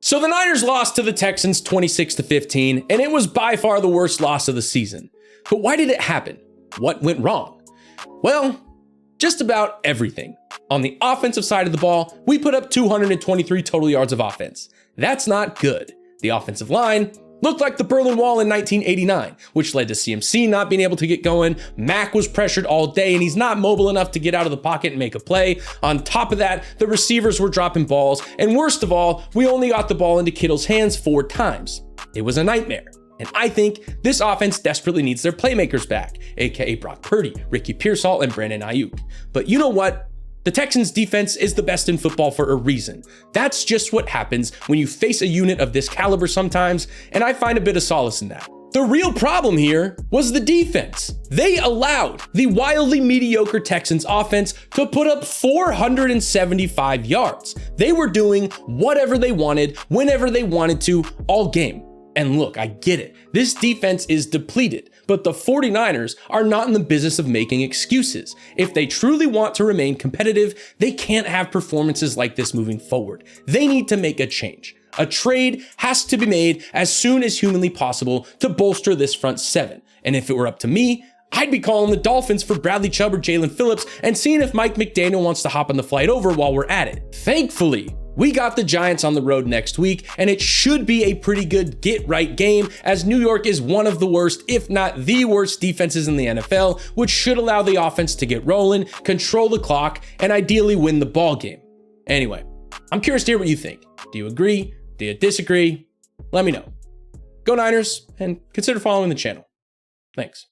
So the Niners lost to the Texans 26-15, and it was by far the worst loss of the season. But why did it happen? What went wrong? Well, just about everything. On the offensive side of the ball, we put up 223 total yards of offense. That's not good. The offensive line looked like the Berlin Wall in 1989, which led to CMC not being able to get going. Mack was pressured all day, and he's not mobile enough to get out of the pocket and make a play. On top of that, the receivers were dropping balls, and worst of all, we only got the ball into Kittle's hands 4 times. It was a nightmare. And I think this offense desperately needs their playmakers back, aka Brock Purdy, Ricky Pearsall, and Brandon Ayuk. But you know what? The Texans defense is the best in football for a reason. That's just what happens when you face a unit of this caliber sometimes, and I find a bit of solace in that. The real problem here was the defense. They allowed the wildly mediocre Texans offense to put up 475 yards. They were doing whatever they wanted, whenever they wanted to, all game. And look, I get it. This defense is depleted, but the 49ers are not in the business of making excuses. If they truly want to remain competitive, they can't have performances like this moving forward. They need to make a change. A trade has to be made as soon as humanly possible to bolster this front seven. And if it were up to me, I'd be calling the Dolphins for Bradley Chubb or Jalen Phillips and seeing if Mike McDaniel wants to hop on the flight over while we're at it. Thankfully, we got the Giants on the road next week, and it should be a pretty good get-right game, as New York is one of the worst, if not the worst, defenses in the NFL, which should allow the offense to get rolling, control the clock, and ideally win the ball game. Anyway, I'm curious to hear what you think. Do you agree? Do you disagree? Let me know. Go Niners, and consider following the channel. Thanks.